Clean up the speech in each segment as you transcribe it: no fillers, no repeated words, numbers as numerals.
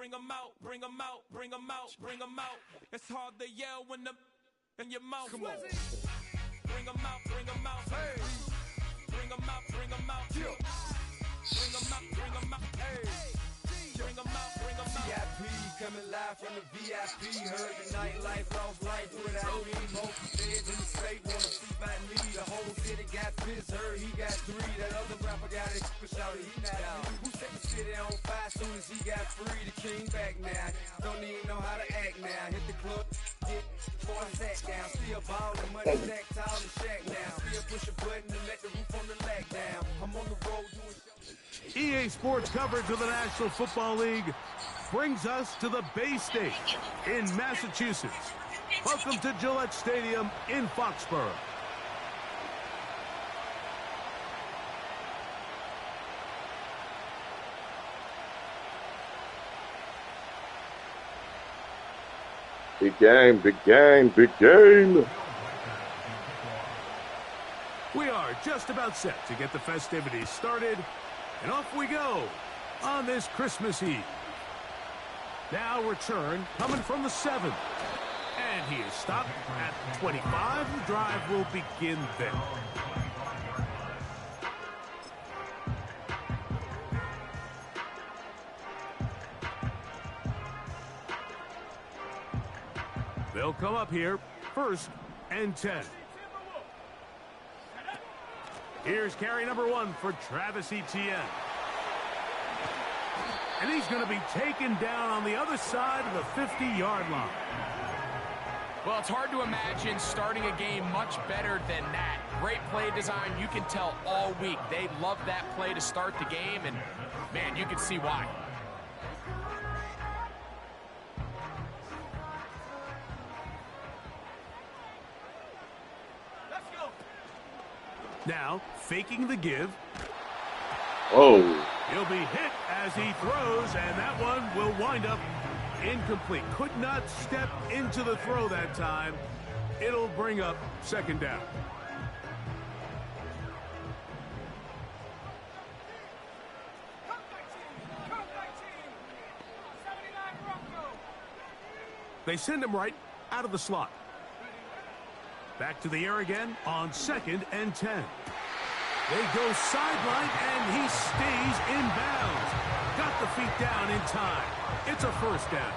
Bring them out, bring them out, bring them out, bring them out. It's hard to yell when the in your mouth. Come on. Bring them out, bring them out. Hey. Bring them out, bring them out. Bring them out, bring them out. Hey. Bring them out, bring them out. VIP coming live from the VIP. Heard the nightlife, lost life without me. Most feds in the state wanna see by me. The whole city got pissed, heard he got 3. That other rapper got it, shouted he not out. Who set the city on fire soon as he got free? The king back now. Don't even know how to act now. Hit the club, get before I sat down. Still ballin', money stacked tall and shack now. Still push a button to let the roof on the lack down. I'm on the road doing EA Sports coverage of the National Football League brings us to the Bay State in Massachusetts. Welcome to Gillette Stadium in Foxborough. Big game, big game, big game. We are just about set to get the festivities started, and off we go on this Christmas Eve. Now return coming from the 7th, and he is stopped at 25. The drive will begin then. They'll come up here, 1st and 10. Here's carry number 1 for Travis Etienne. And he's going to be taken down on the other side of the 50-yard line. Well, it's hard to imagine starting a game much better than that. Great play design. You can tell all week they love that play to start the game, and, man, you can see why. Now, faking the give. Oh. He'll be hit as he throws, and that one will wind up incomplete. Could not step into the throw that time. It'll bring up 2nd down. They send him right out of the slot. Back to the air again on 2nd and 10. They go sideline, and he stays in bounds. Got the feet down in time. It's a 1st down.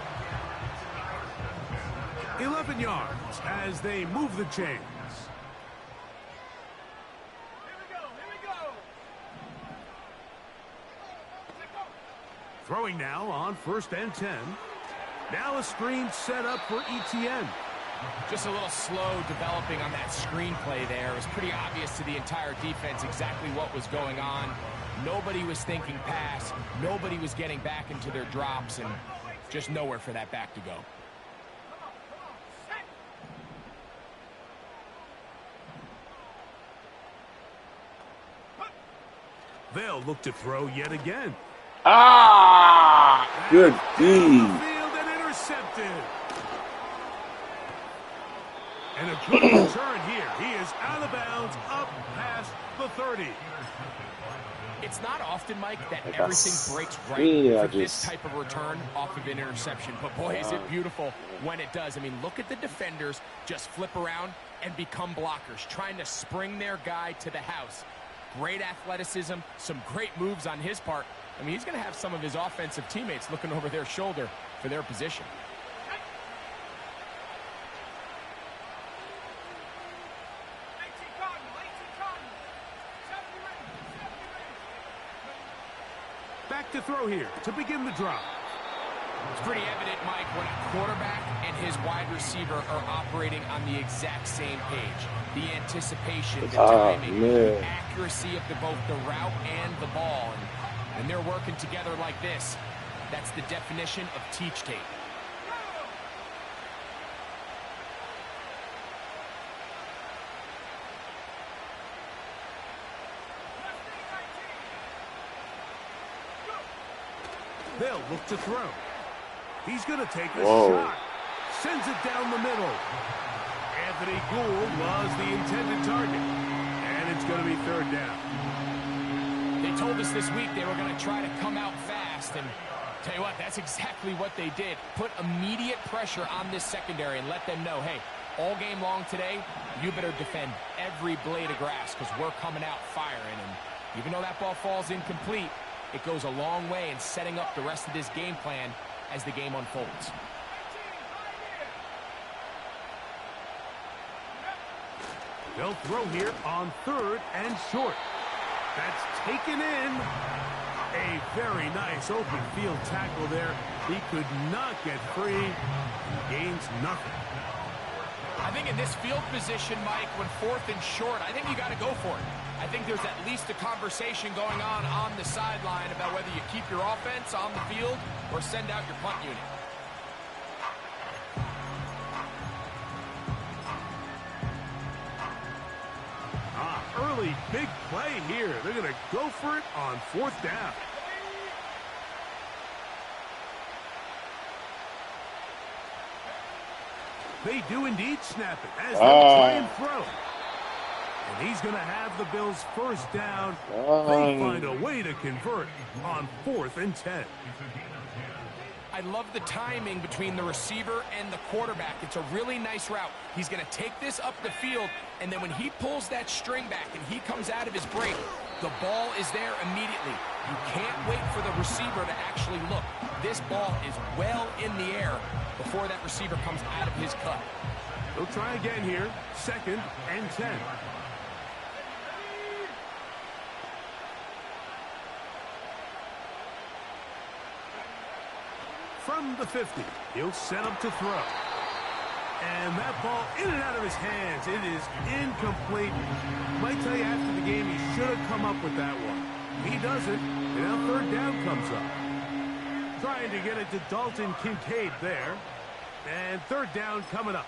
11 yards as they move the chains. Here we go. Throwing now on 1st and 10. Now a screen set up for Etienne. Just a little slow developing on that screenplay there. It was pretty obvious to the entire defense exactly what was going on. Nobody was thinking pass. Nobody was getting back into their drops, and just nowhere for that back to go. They'll look to throw yet again. Ah! Good D. Field and intercepted. And a good return here. He is out of bounds, up past the 30. It's not often, Mike, that everything breaks right for this just... type of return off of an interception. But, boy, is it beautiful when it does. I mean, look at the defenders just flip around and become blockers, trying to spring their guy to the house. Great athleticism, some great moves on his part. I mean, he's going to have some of his offensive teammates looking over their shoulder for their position. Back to throw here to begin the drive. It's pretty evident, Mike, when a quarterback and his wide receiver are operating on the exact same page. The anticipation, the timing, the accuracy of both the route and the ball. And when they're working together like this, that's the definition of teach tape. They'll look to throw. He's going to take a shot. Sends it down the middle. Anthony Gould was the intended target. And it's going to be third down. They told us this week they were going to try to come out fast. And tell you what, that's exactly what they did. Put immediate pressure on this secondary and let them know, hey, all game long today, you better defend every blade of grass because we're coming out firing. And even though that ball falls incomplete, it goes a long way in setting up the rest of this game plan as the game unfolds. They'll throw here on third and short. That's taken in. A very nice open field tackle there. He could not get free. He gains nothing. I think in this field position, Mike, when fourth and short, I think you got to go for it. I think there's at least a conversation going on the sideline about whether you keep your offense on the field or send out your punt unit. Early big play here. They're going to go for it on fourth down. They do indeed snap it as they try and throw. And he's going to have the Bills first down. They find a way to convert on 4th and 10. I love the timing between the receiver and the quarterback. It's a really nice route. He's going to take this up the field, and then when he pulls that string back and he comes out of his break, the ball is there immediately. You can't wait for the receiver to actually look. This ball is well in the air before that receiver comes out of his cut. They'll try again here. 2nd and 10. From the 50, he'll set up to throw. And that ball in and out of his hands. It is incomplete. Might tell you after the game he should have come up with that one. He doesn't, and now 3rd down comes up. Trying to get it to Dalton Kincaid there. And 3rd down coming up.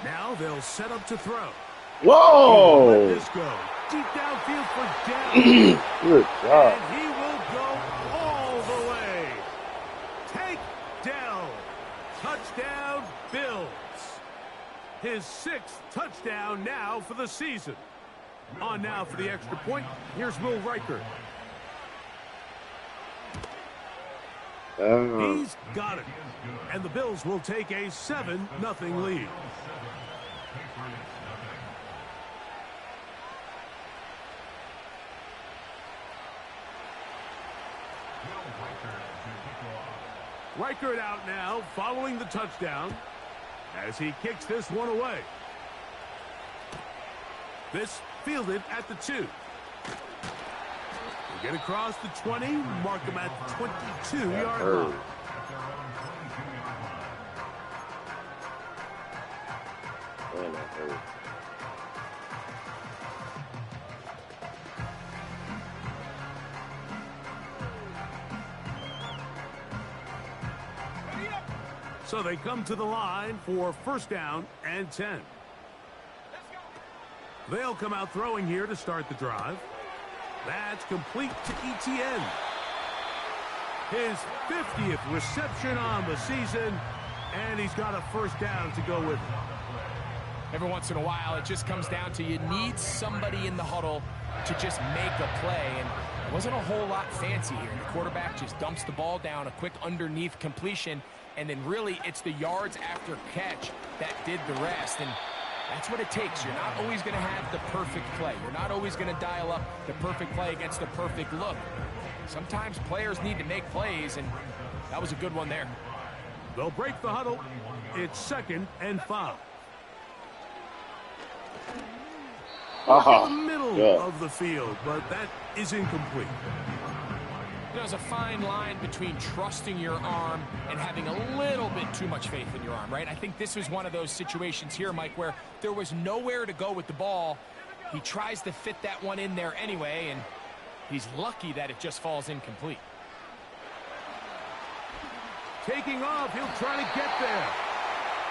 Now they'll set up to throw. Whoa! Let this go. Deep downfield for down. Good job. And he will go all the way. Take down. Touchdown, Bills. His 6th touchdown now for the season. On now for the extra point. Here's Will Riker. He's got it. And the Bills will take a 7-0 lead. Reichert out now, following the touchdown, as he kicks this one away. This fielded at the 2. They get across the 20, mark him at the 22-yard line. So they come to the line for first down and 10. They'll come out throwing here to start the drive. That's complete to Etienne. His 50th reception on the season, and he's got a first down to go with it. Every once in a while, it just comes down to you need somebody in the huddle to just make a play, and it wasn't a whole lot fancy here. The quarterback just dumps the ball down, a quick underneath completion, and then really it's the yards after catch that did the rest, and that's what it takes. You're not always going to have the perfect play. You're not always going to dial up the perfect play against the perfect look. Sometimes players need to make plays, and that was a good one there. They'll break the huddle. It's 2nd and 5. In the middle of the field, but that is incomplete. There's a fine line between trusting your arm and having a little bit too much faith in your arm, right? I think this was one of those situations here, Mike, where there was nowhere to go with the ball. He tries to fit that one in there anyway, and he's lucky that it just falls incomplete. Taking off, he'll try to get there.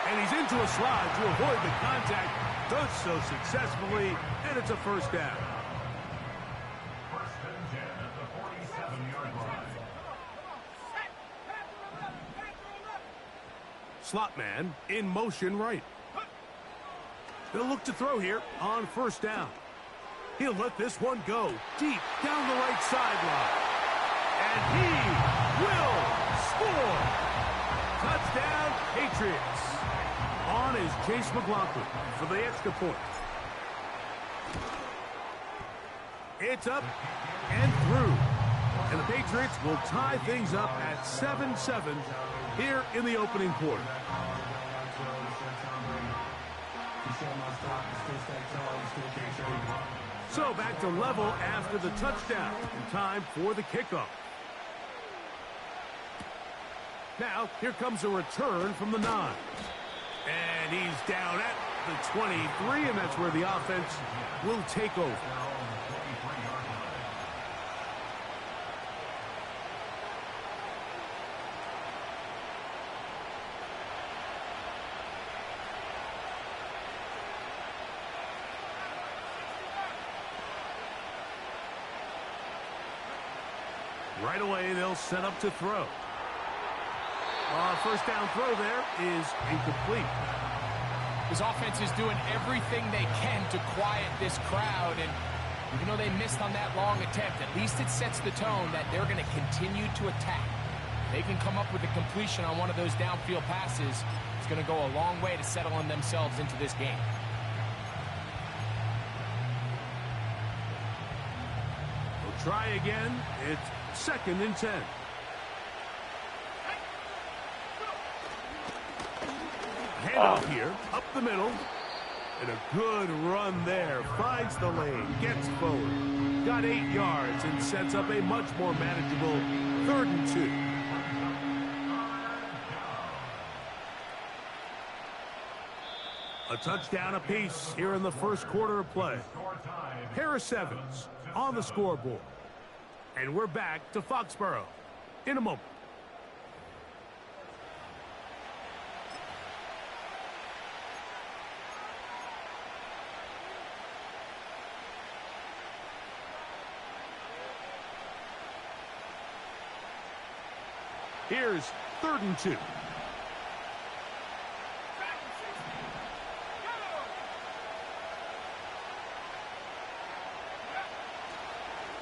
And he's into a slide to avoid the contact. Does so successfully, and it's a first down. Slot man in motion right. They'll look to throw here on first down. He'll let this one go deep down the right sideline. And he will score. Touchdown, Patriots. On is Chase McLaughlin for the extra point. It's up and through. And the Patriots will tie things up at 7-7 here in the opening quarter. So back to level after the touchdown. And time for the kickoff. Now, here comes a return from the 9. And he's down at the 23, and that's where the offense will take over. Right away, they'll set up to throw. First down throw there is incomplete. This offense is doing everything they can to quiet this crowd, and even though they missed on that long attempt, at least it sets the tone that they're going to continue to attack. They can come up with a completion on one of those downfield passes. It's going to go a long way to settling themselves into this game. We'll try again. It's 2nd and 10. Handoff here, up the middle, and a good run there. Finds the lane, gets forward, got 8 yards, and sets up a much more manageable 3rd and 2. A touchdown apiece here in the first quarter of play. Harris Evans on the scoreboard. And we're back to Foxborough in a moment. Here's 3rd and 2.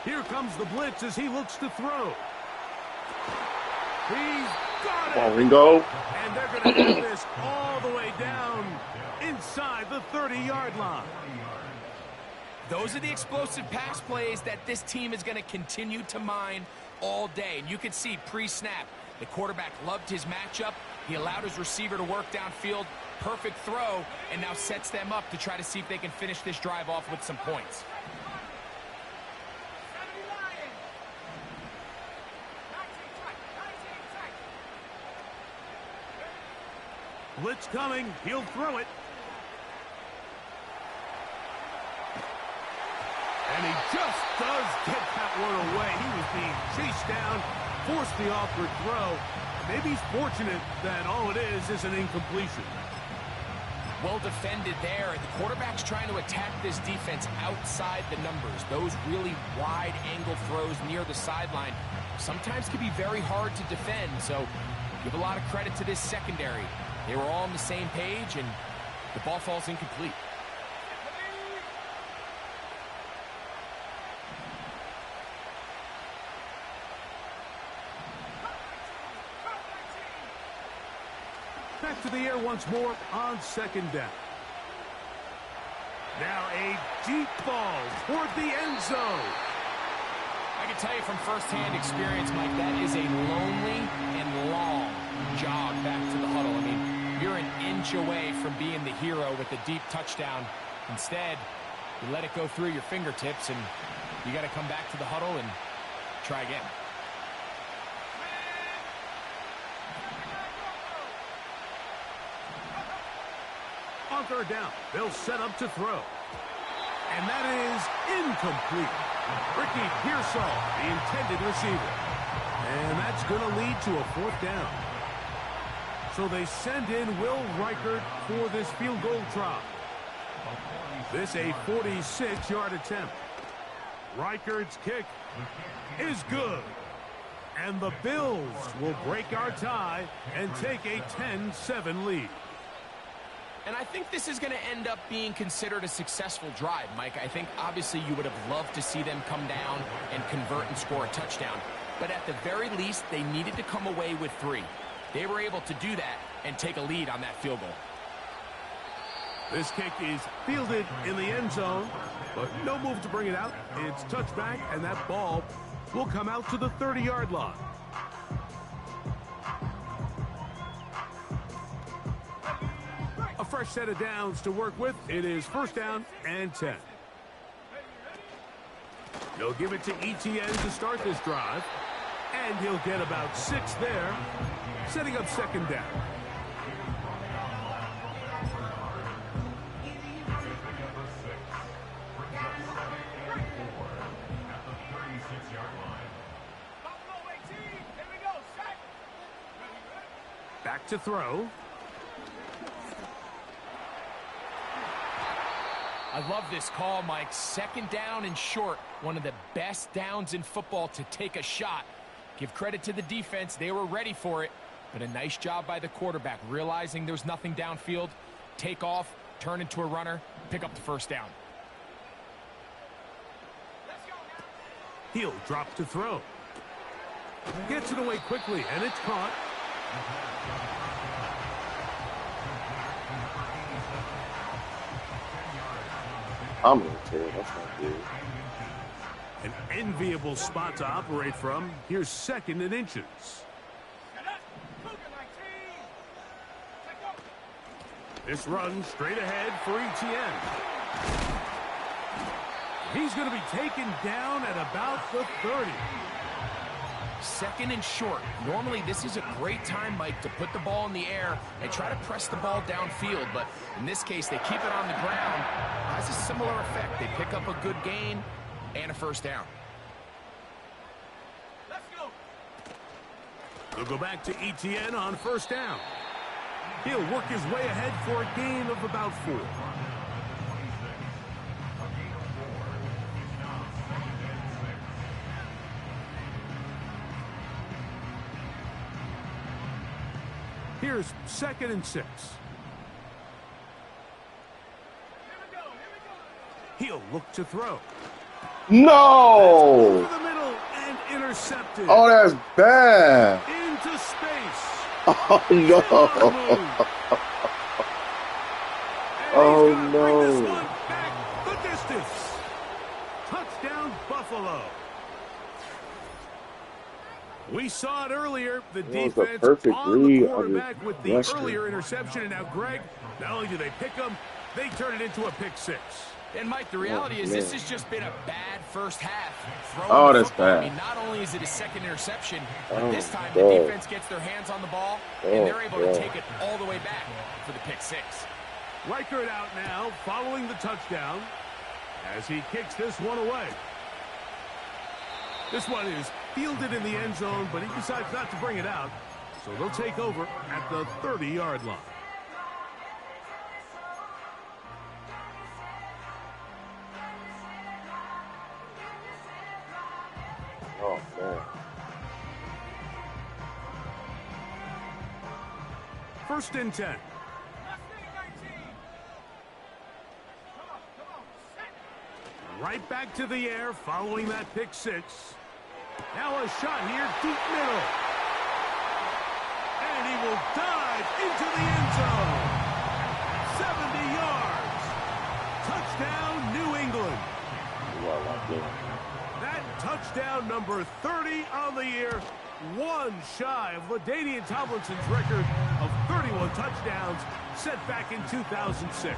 Here comes the blitz as he looks to throw. He's got it. Ringo. And they're going to do this all the way down inside the 30-yard line. Those are the explosive pass plays that this team is going to continue to mine all day. And you can see pre-snap, the quarterback loved his matchup. He allowed his receiver to work downfield. Perfect throw, and now sets them up to try to see if they can finish this drive off with some points. Blitz coming. He'll throw it. And he just does get that one away. He was being chased down, forced the awkward throw. maybe he's fortunate that all it is an incompletion. Well defended there. The quarterback's trying to attack this defense outside the numbers. Those really wide angle throws near the sideline sometimes can be very hard to defend. So give a lot of credit to this secondary. They were all on the same page, and the ball falls incomplete. Back to the air once more on second down. Now a deep ball toward the end zone. I can tell you from firsthand experience, Mike, that is a lonely and long jog back to the huddle. I mean, you're an inch away from being the hero with a deep touchdown. Instead, you let it go through your fingertips, and you got to come back to the huddle and try again. On third down, they'll set up to throw. And that is incomplete. Ricky Pearsall, the intended receiver. And that's going to lead to a fourth down. So they send in Will Reichert for this field goal try. This a 46-yard attempt. Reichert's kick is good. And the Bills will break our tie and take a 10-7 lead. And I think this is going to end up being considered a successful drive, Mike. I think obviously you would have loved to see them come down and convert and score a touchdown. But at the very least, they needed to come away with 3. They were able to do that and take a lead on that field goal. This kick is fielded in the end zone, but no move to bring it out. It's touchback, and that ball will come out to the 30-yard line. A fresh set of downs to work with. It is first down and 10. They'll give it to Etienne to start this drive, and he'll get about 6 there, setting up second down. Back to throw. I love this call, Mike. Second down and short. One of the best downs in football to take a shot. Give credit to the defense. They were ready for it. But a nice job by the quarterback, realizing there's nothing downfield. Take off, turn into a runner, pick up the first down. He'll drop to throw. Gets it away quickly, and it's caught. I'm going to tell you, that's not good. An enviable spot to operate from. Here's second and inches. This run straight ahead for Etienne. He's going to be taken down at about the 30. Second and short. Normally, this is a great time, Mike, to put the ball in the air and try to press the ball downfield. But in this case, they keep it on the ground. Has a similar effect. They pick up a good gain and a first down. Let's go. They'll go back to Etienne on first down. He'll work his way ahead for a gain of about 4. Here's second and 6. He'll look to throw. No! Over the middle and intercepted. Oh, that's bad. Into space. Oh, no. Oh, Bring this no. one back the distance. Touchdown, Buffalo. We saw it earlier. The That was a defense perfect on the read on quarterback the with the rusher. earlier interception. And now, Greg, not only do they pick him, they turn it into a pick 6. And, Mike, the reality is man. this has just been a bad first half. Oh, that's football. bad. I mean, not only is it a second interception, but Oh, this time God. the defense gets their hands on the ball, and they're able to God. take it all the way back for the pick 6. Reichert out now, following the touchdown, as he kicks this one away. This one is fielded in the end zone, but he decides not to bring it out. So they'll take over at the 30-yard line. Oh, man. First and 10. Right back to the air following that pick six. Now a shot here, deep middle. And he will dive into the end zone. 70 yards. Touchdown, New England. That touchdown number 30 on the year, one shy of LaDainian Tomlinson's record of 31 touchdowns set back in 2006.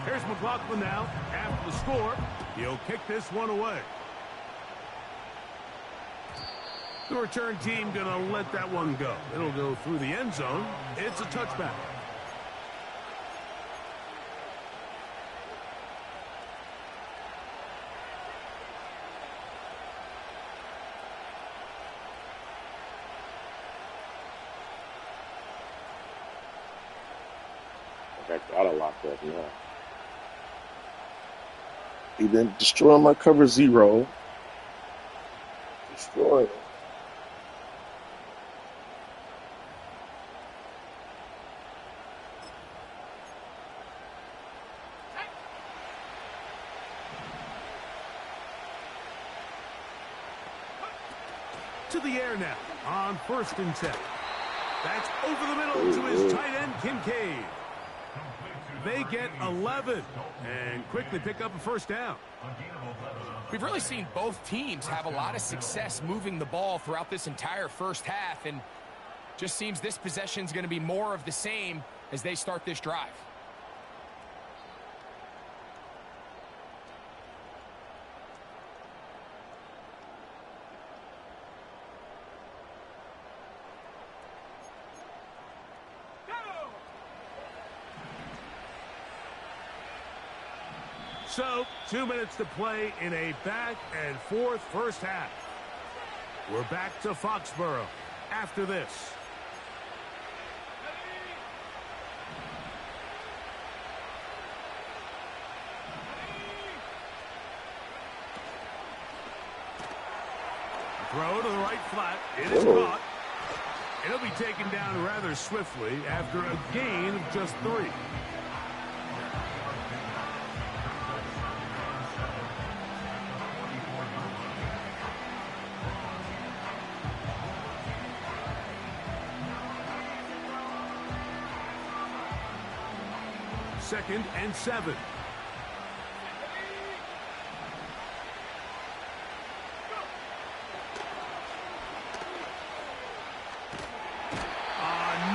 Here's McLaughlin now. After the score, he'll kick this one away. The return team going to let that one go. It'll go through the end zone. It's a touchback. I gotta lock that now. He didn't destroy my cover zero. Destroy it. To the air now on first and 10. That's over the middle to his tight end, Kincaid. They get 11 and quickly pick up a first down. We've really seen both teams have a lot of success moving the ball throughout this entire first half, and just seems this possession is going to be more of the same as they start this drive. So, 2 minutes to play in a back-and-forth first half. We're back to Foxborough after this. Throw to the right flat. It is caught. It'll be taken down rather swiftly after a gain of just 3. Second and 7.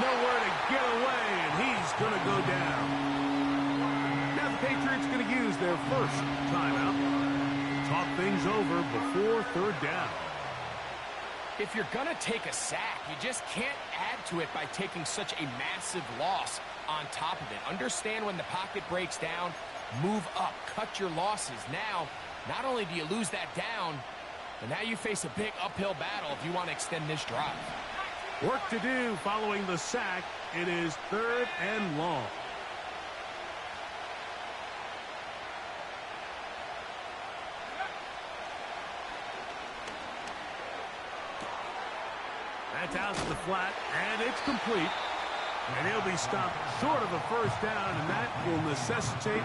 Nowhere to get away, and he's going to go down. Now the Patriots going to use their first timeout. Talk things over before third down. If you're going to take a sack, you just can't add to it by taking such a massive loss on top of it. Understand when the pocket breaks down, move up, cut your losses. Now, not only do you lose that down, but now you face a big uphill battle if you want to extend this drive. Work to do following the sack. It is third and long. That's out to the flat, and it's complete. And he'll be stopped short of a first down, and that will necessitate a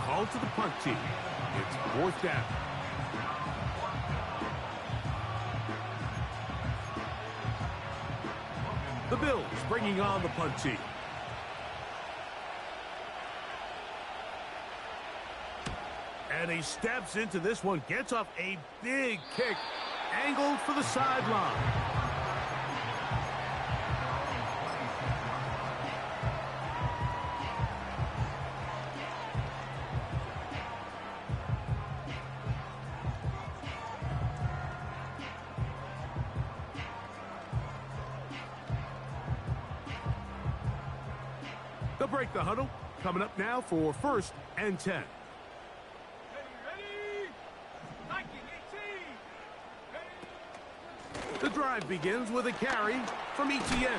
call to the punt team. It's fourth down. The Bills bringing on the punt team. And he steps into this one, gets off a big kick, angled for the sideline. They'll break the huddle. Coming up now for first and 10. Ready? 19, 18. drive begins with a carry from Etienne.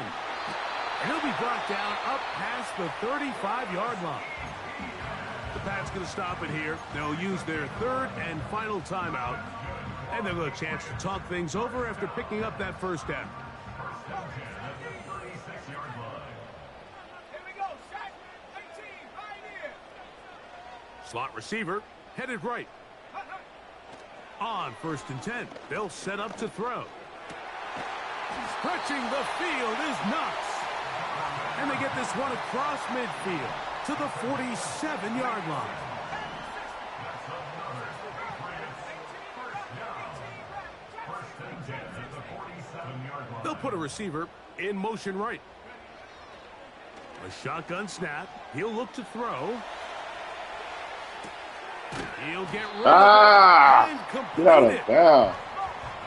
And he'll be brought down up past the 35-yard line. The Pats going to stop it here. They'll use their third and final timeout. And they'll get a chance to talk things over after picking up that first down. Slot receiver headed right. On 1st and 10, they'll set up to throw. Stretching the field is Knox. And they get this one across midfield to the 47-yard line. They'll put a receiver in motion right. A shotgun snap. He'll look to throw. He'll get rid of it and complete get out of it. bounds.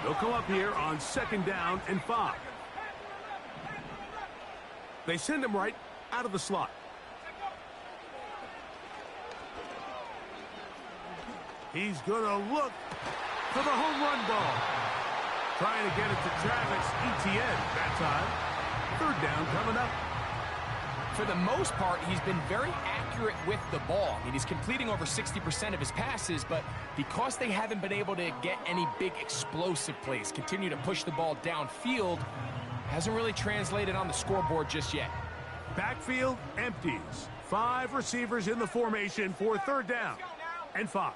They'll come up here on 2nd down and 5. They send him right out of the slot. He's going to look for the home run ball. Trying to get it to Travis Etienne that time. 3rd down coming up. For the most part, he's been very accurate with the ball. I mean, he's completing over 60% of his passes, but because they haven't been able to get any big explosive plays, continue to push the ball downfield, hasn't really translated on the scoreboard just yet. Backfield empties. 5 receivers in the formation for 3rd down and 5.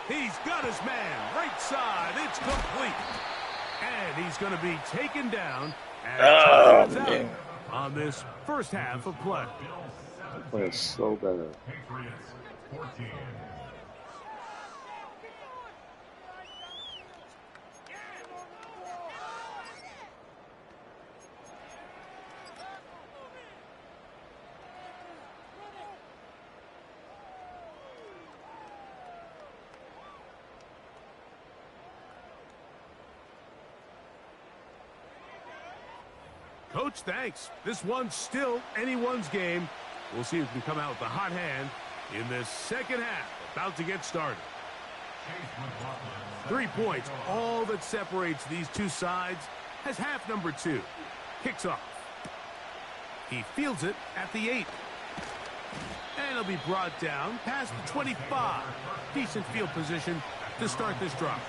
He's got his man, right side, it's complete. And he's going to be taken down and out on this first half of play. Playing so bad. Coach, thanks. This one's still anyone's game. We'll see who can come out with the hot hand in this second half. About to get started. 3 points, all that separates these two sides, has half number 2. Kicks off. He fields it at the 8. And he'll be brought down past the 25. Decent field position to start this drive.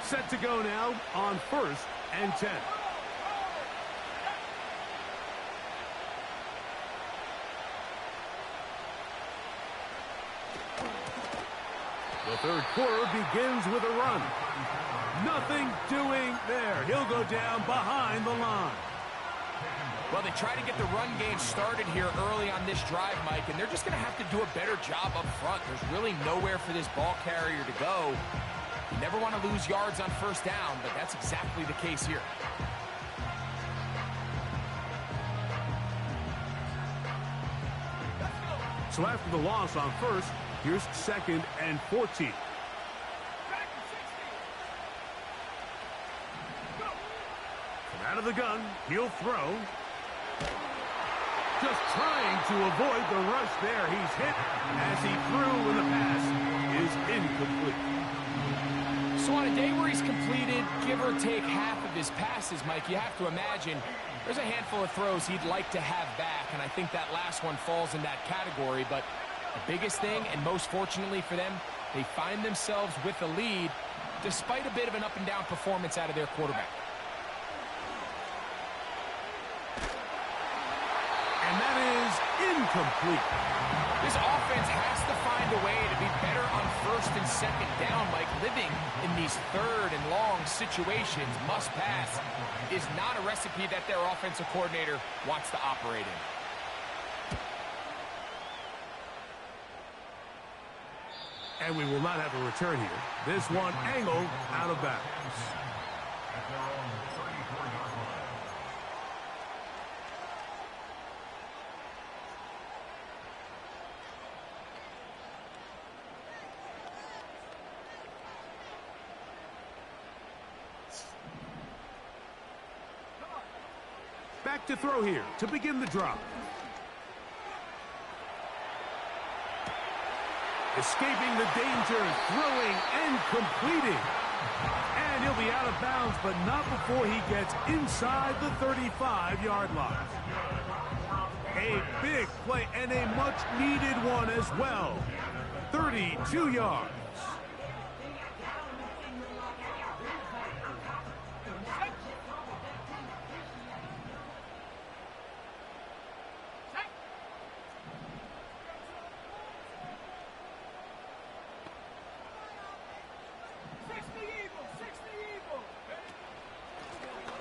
Set to go now on 1st and 10. The 3rd quarter begins with a run. Nothing doing there. He'll go down behind the line. Well, they try to get the run game started here early on this drive, Mike, and they're just going to have to do a better job up front. There's really nowhere for this ball carrier to go. You never want to lose yards on 1st down, but that's exactly the case here. So after the loss on 1st, here's 2nd and 14. From out of the gun, he'll throw. Just trying to avoid the rush there. He's hit as he threw, and the pass is incomplete. So on a day where he's completed, give or take half of his passes, Mike, you have to imagine there's a handful of throws he'd like to have back, and I think that last one falls in that category. But the biggest thing, and most fortunately for them, they find themselves with the lead despite a bit of an up-and-down performance out of their quarterback. And that is incomplete. This offense has to find a way to be better on 1st and 2nd down, Mike. Living in these 3rd and long situations, must pass, is not a recipe that their offensive coordinator wants to operate in. And we will not have a return here. This one angled out of bounds. Back to throw here to begin the drop. Escaping the danger, throwing and completing. And he'll be out of bounds, but not before he gets inside the 35-yard line. A big play and a much-needed one as well. 32 yards.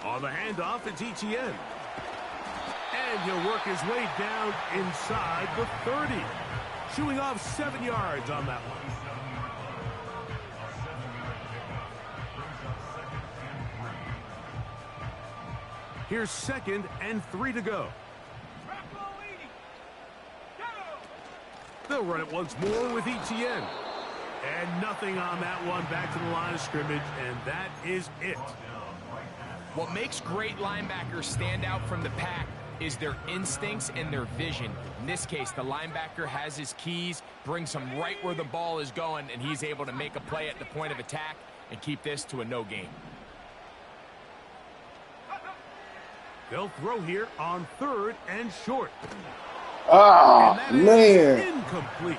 On the handoff, it's ETN. And he'll work his way down inside the 30. Shooing off 7 yards on that one. Here's 2nd and 3 to go. They'll run it once more with ETN. And nothing on that one. Back to the line of scrimmage, and that is it. What makes great linebackers stand out from the pack is their instincts and their vision. In this case, the linebacker has his keys, brings him right where the ball is going, and he's able to make a play at the point of attack and keep this to a no gain. They'll throw here on 3rd and short. Oh, man. Incomplete.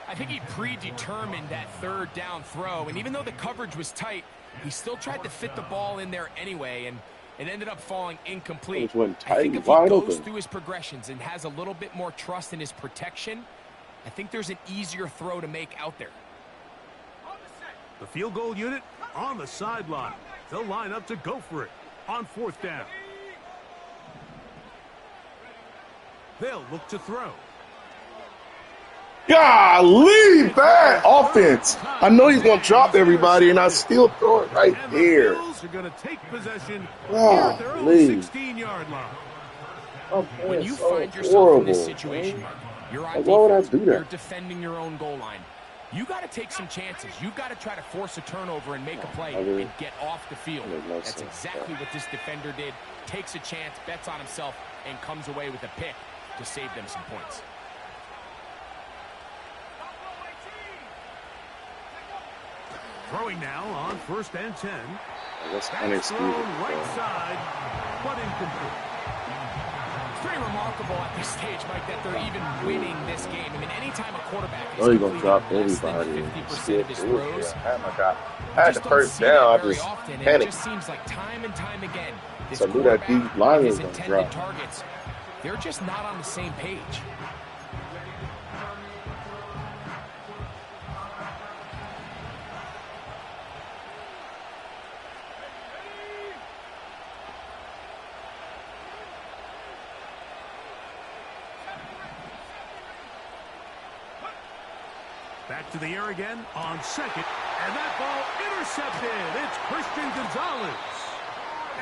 I think he predetermined that 3rd down throw, and even though the coverage was tight, he still tried to fit the ball in there anyway, and it ended up falling incomplete. I think if he goes through his progressions and has a little bit more trust in his protection, I think there's an easier throw to make out there. The field goal unit on the sideline. They'll line up to go for it on 4th down. They'll look to throw. Golly, bad offense. I know he's going to drop everybody, and I still throw it right there. The Bills are going to take possession here at their own 16-yard line. When you find yourself in this situation, Mark, you're on defense, you're defending your own goal line. You got to take some chances. You got to try to force a turnover and make a play and get off the field. That's exactly what this defender did. Takes a chance, bets on himself, and comes away with a pick to save them some points. Throwing now on 1st and 10. That's thrown right side, but incomplete. It's pretty remarkable at this stage, Mike, that they're even winning this game. I mean, anytime a quarterback is gonna drop less than everybody 50% of his throws, I had the first down. I just panicked. It just seems like time and time again, this So I knew that quarterback deep line and was his gonna intended drop. targets, they're just not on the same page. Back to the air again on 2nd, and that ball intercepted. It's Christian Gonzalez.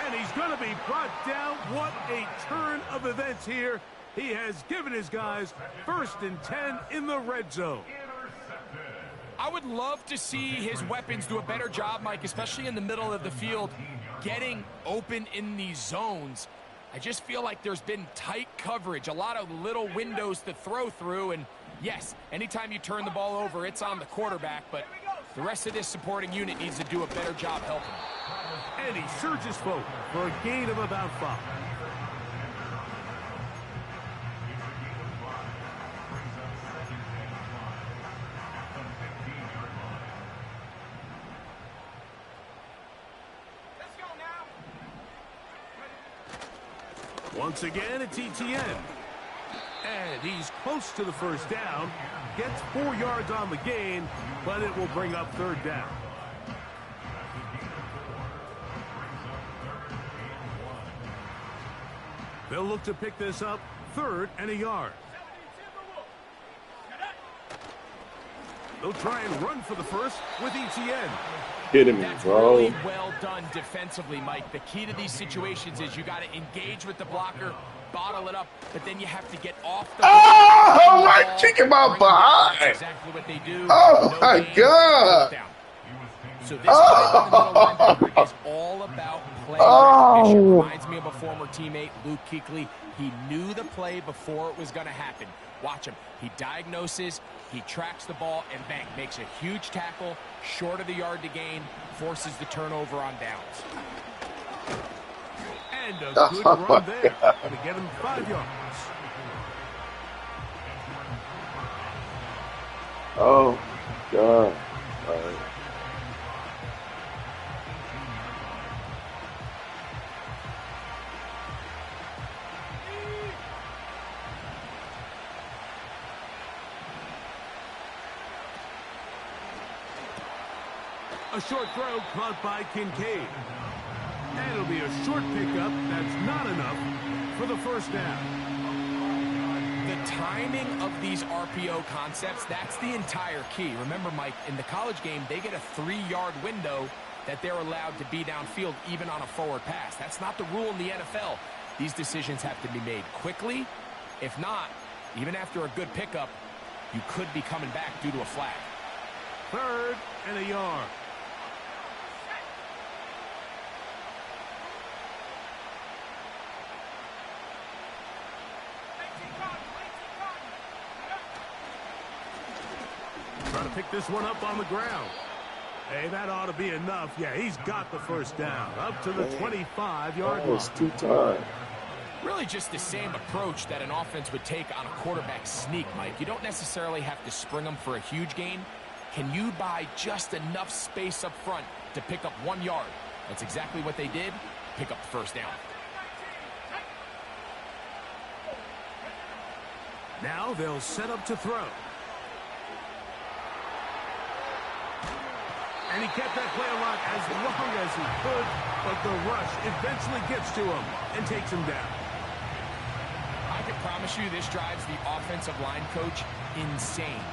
And he's going to be brought down. What a turn of events here. He has given his guys 1st and 10 in the red zone. I would love to see his weapons do a better job, Mike, especially in the middle of the field, getting open in these zones. I just feel like there's been tight coverage, a lot of little windows to throw through, and yes, anytime you turn the ball over, it's on the quarterback, but the rest of this supporting unit needs to do a better job helping him. And he surges forward for a gain of about 5. Once again, it's ETN. And he's close to the 1st down. Gets 4 yards on the gain, but it will bring up 3rd down. They'll look to pick this up 3rd and a yard. They'll try and run for the 1st with ETN. Kidding me, That's bro. really well done defensively, Mike. The key to these situations is you got to engage with the blocker, bottle it up, but then you have to get off the Oh, right, kick him out behind. That's exactly what they do. Oh, my God. So this middle linebacker is all about play recognition. Oh. Reminds me of a former teammate, Luke Kuechly. He knew the play before it was going to happen. Watch him. He diagnoses, he tracks the ball, and bang, makes a huge tackle, short of the yard to gain, forces the turnover on downs. And a good run there. Going to get him 5 yards. Oh, God. All right. A short throw caught by Kincaid. And it'll be a short pickup. That's not enough for the first down. The timing of these RPO concepts, that's the entire key. Remember, Mike, in the college game, they get a 3-yard window that they're allowed to be downfield even on a forward pass. That's not the rule in the NFL. These decisions have to be made quickly. If not, even after a good pickup, you could be coming back due to a flag. 3rd and a yard. Trying to pick this one up on the ground. Hey, that ought to be enough. Yeah, he's got the first down. Up to the 25-yard line. It's 2 times. Really just the same approach that an offense would take on a quarterback sneak, Mike. You don't necessarily have to spring them for a huge gain. Can you buy just enough space up front to pick up 1 yard? That's exactly what they did. Pick up the first down. Now they'll set up to throw. And he kept that play alive as long as he could, but the rush eventually gets to him and takes him down. I can promise you this drives the offensive line coach insane.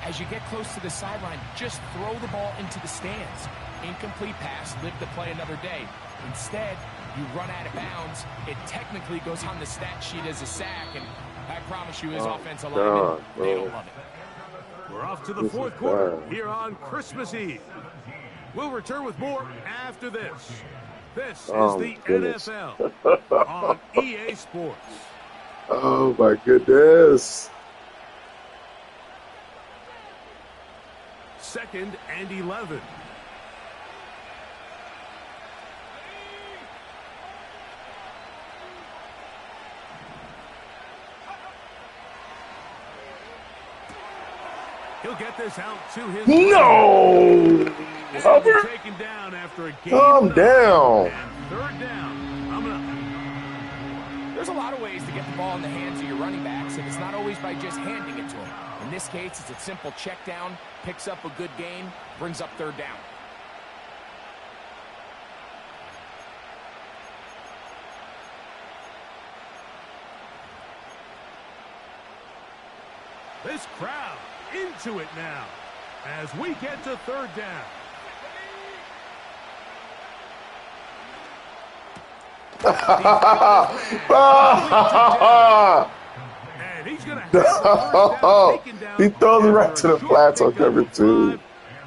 As you get close to the sideline, just throw the ball into the stands. Incomplete pass, live to play another day. Instead, you run out of bounds. It technically goes on the stat sheet as a sack, and I promise you his offensive linemen, they don't love it. We're off to the 4th quarter here on Christmas Eve. We'll return with more after this. This is the NFL on EA Sports. Oh, my goodness. 2nd and 11. He'll get this out to his... No! Hubbard, Taken down after a game. calm down. And 3rd down. Coming up. There's a lot of ways to get the ball in the hands of your running backs, and it's not always by just handing it to them. In this case, it's a simple check down, picks up a good gain, brings up 3rd down. This crowd into it now as we get to 3rd down. And he's going to have He throws it right to the flats on cover 2.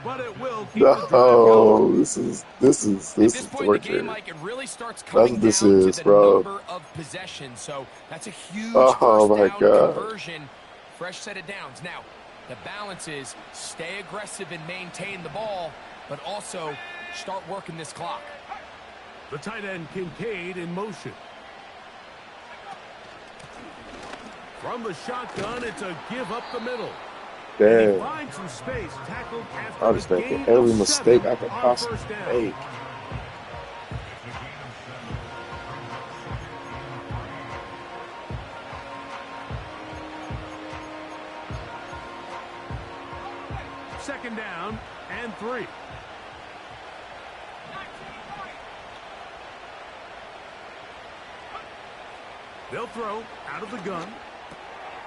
But it will keep the drive No, going. this is At this point in the game, torture. Mike, it really starts That's coming what this down is, to the bro. number of possessions. So that's a huge Oh, my first down God. conversion. Fresh set of downs. Now, the balance is stay aggressive and maintain the ball, but also start working this clock. The tight end Kincaid in motion. From the shotgun, it's a give up the middle. He Damn. finds some space, tackled after I was the making gain every of mistake 7 I could on possibly first down. make. Second down and 3. They'll throw out of the gun.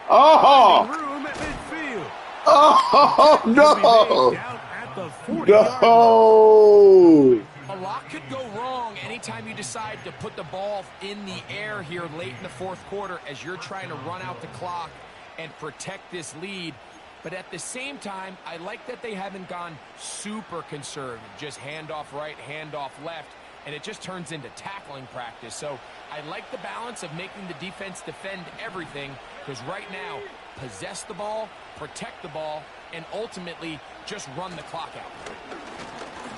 Oh! Room at midfield. Oh, He'll be no! made down at the 40-yard line. No! A lot could go wrong anytime you decide to put the ball in the air here late in the 4th quarter as you're trying to run out the clock and protect this lead. But at the same time, I like that they haven't gone super conservative, just handoff right, handoff left, and it just turns into tackling practice. So I like the balance of making the defense defend everything, because right now, possess the ball, protect the ball, and ultimately just run the clock out.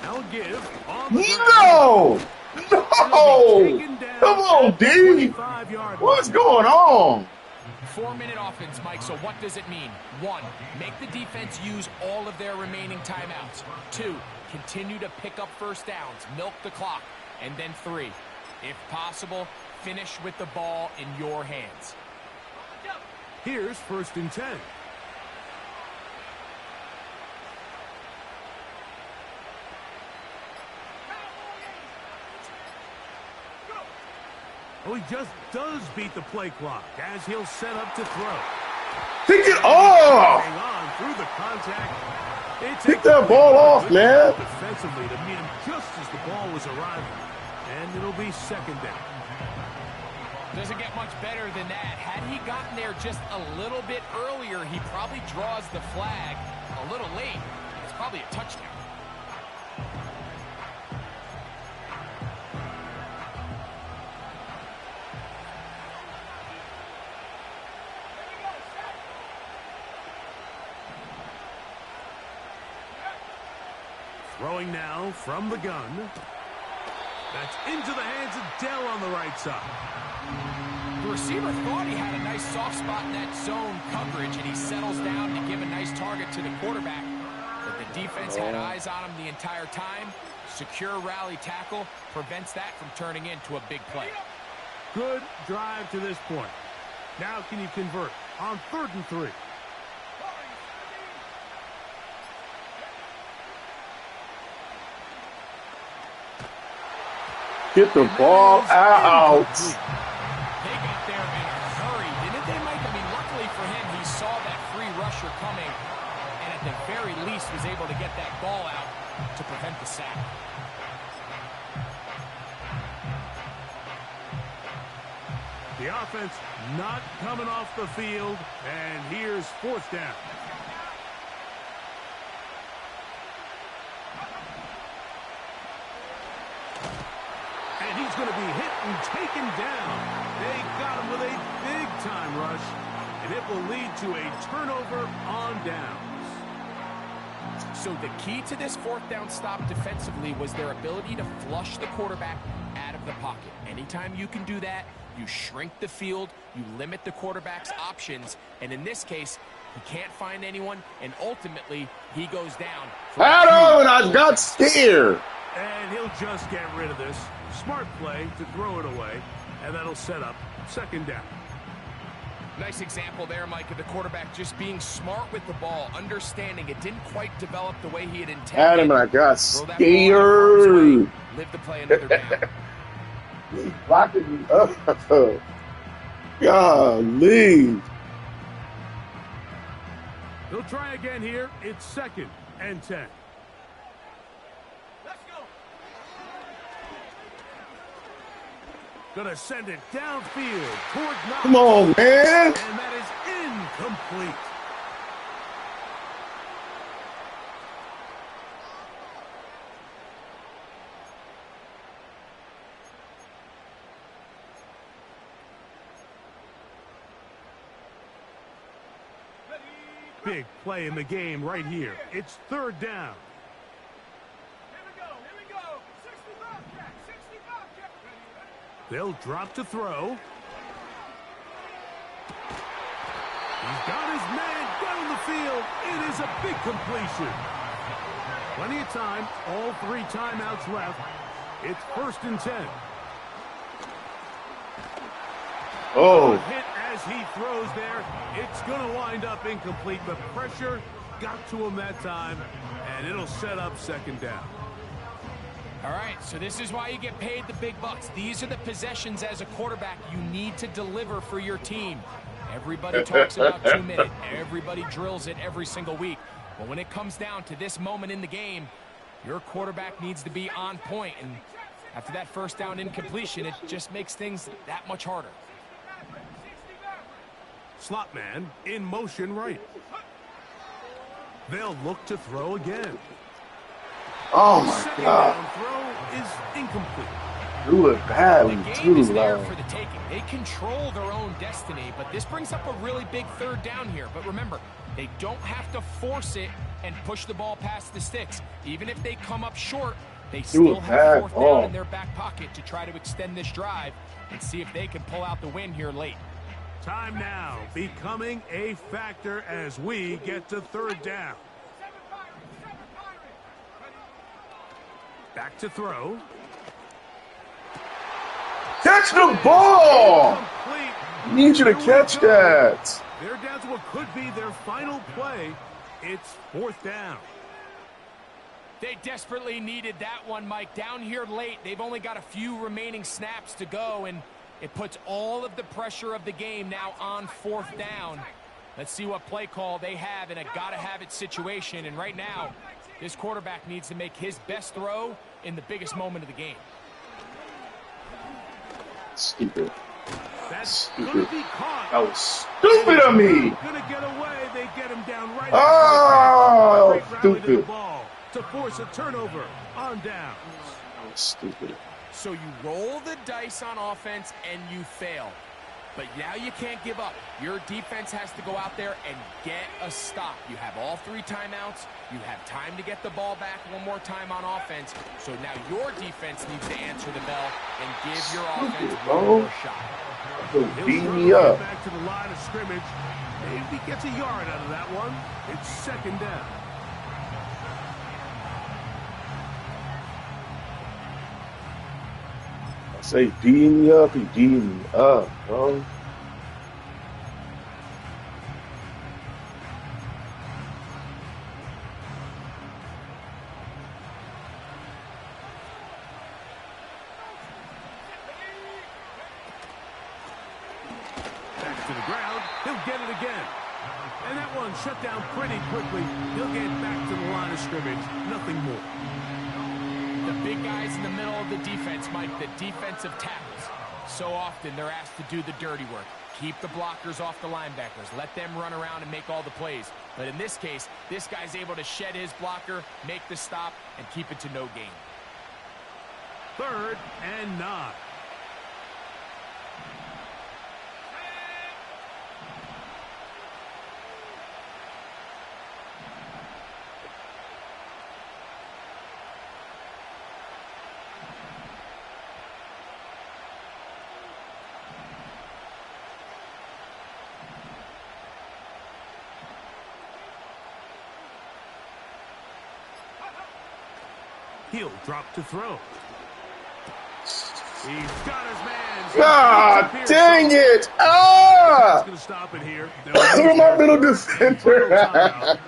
Now give on the No! No! Come on, D! What's going on? 4-minute offense, Mike, so what does it mean? 1, make the defense use all of their remaining timeouts. 2, continue to pick up first downs, milk the clock. And then 3, if possible, finish with the ball in your hands. Here's 1st and 10. Oh, he just does beat the play clock as he'll set up to throw. Pick it off! Hang on through the contact. Pick that ball off, man. Defensively to meet him just as the ball was arriving. And it'll be 2nd down. Doesn't get much better than that. Had he gotten there just a little bit earlier, he probably draws the flag a little late. It's probably a touchdown. Throwing now from the gun. That's into the hands of Dell on the right side. The receiver thought he had a nice soft spot in that zone coverage, and he settles down to give a nice target to the quarterback. But the defense had eyes on him the entire time. Secure rally tackle prevents that from turning into a big play. Good drive to this point. Now can you convert on 3rd and 3? Get the ball out. They got there in a hurry, didn't they, Mike? I mean, luckily for him, he saw that free rusher coming, and at the very least was able to get that ball out to prevent the sack. The offense not coming off the field, and here's 4th down. And he's going to be hit and taken down. They got him with a big-time rush, and it will lead to a turnover on downs. So the key to this 4th down stop defensively was their ability to flush the quarterback out of the pocket. Anytime you can do that, you shrink the field, you limit the quarterback's options, and in this case, he can't find anyone, and ultimately, he goes down. Adam, I got scared. And he'll just get rid of this. Smart play to throw it away, and that'll set up 2nd down. Nice example there, Mike, of the quarterback just being smart with the ball, understanding it didn't quite develop the way he had intended. Adam, I got scared. Live to play another down. He's blocking me up. Golly. They'll try again here. It's 2nd and 10. Gonna send it downfield toward Knox. Come on, man. And that is incomplete. Big play in the game right here. It's 3rd down. They'll drop to throw. He's got his man down the field. It is a big completion. Plenty of time. All 3 timeouts left. It's 1st and 10. Oh. Hit as he throws there. It's going to wind up incomplete, but pressure got to him that time, and it'll set up 2nd down. All right, so this is why you get paid the big bucks. These are the possessions as a quarterback you need to deliver for your team. Everybody talks about 2 minutes. Everybody drills it every single week. But when it comes down to this moment in the game, your quarterback needs to be on point. And after that 1st down incompletion, it just makes things that much harder. Slot man in motion right. They'll look to throw again. Oh, my God. Throw is incomplete. Do it badly, The game too, is there like. for the taking. They control their own destiny, but this brings up a really big third down here. But remember, they don't have to force it and push the ball past the sticks. Even if they come up short, they still have fourth down in their back pocket to try to extend this drive and see if they can pull out the win here late. Time now becoming a factor as we get to third down. Back to throw. Catch the ball! Complete. I need you to catch that. They're down to what could be their final play. It's fourth down. They desperately needed that one, Mike. Down here late, they've only got a few remaining snaps to go, and it puts all of the pressure of the game now on fourth down. Let's see what play call they have in a gotta-have-it situation. And right now, this quarterback needs to make his best throw in the biggest moment of the game. Stupid. That's Stupid. gonna be caught. That was stupid of me. Gonna get away. They get him down right. Oh, Great rally to the stupid. ball to force a turnover on down. That was stupid. So you roll the dice on offense and you fail. But now you can't give up. Your defense has to go out there and get a stop. You have all 3 timeouts. You have time to get the ball back one more time on offense. So now your defense needs to answer the bell and give your offense one more shot. He'll beat me up. Back to the line of scrimmage. Maybe gets a yard out of that one. It's second down. I say beating me up, he beating me up, bro. Back to the ground. He'll get it again. And that one shut down pretty quickly. He'll get back to the line of scrimmage. Nothing more. The big guys in the middle of the defense, Mike, the defensive tackles. So often they're asked to do the dirty work. Keep the blockers off the linebackers. Let them run around and make all the plays. But in this case, this guy's able to shed his blocker, make the stop, and keep it to no gain. 3rd and 9. He'll drop to throw. He's got his man. God dang it! Ah! He's going to stop it here. Where my middle defender? The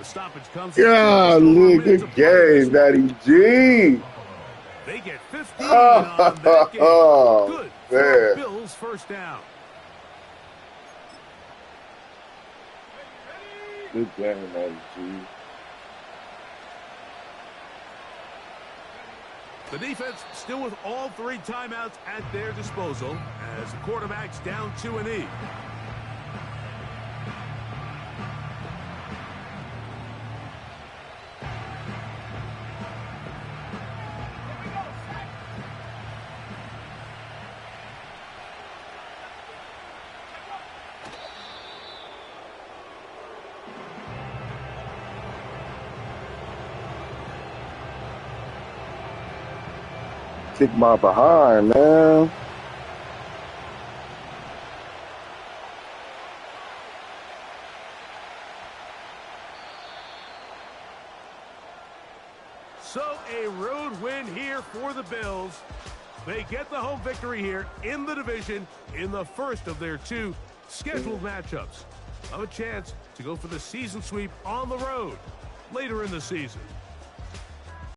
stoppage comes. God, good game, Daddy G. They get 15 on that game. Good for man. Bills first down. Good game, Daddy G. The defense still with all 3 timeouts at their disposal as the quarterback's down to an E. Kick my behind, man. So a road win here for the Bills. They get the home victory here in the division in the first of their 2 scheduled matchups. Have a chance to go for the season sweep on the road later in the season.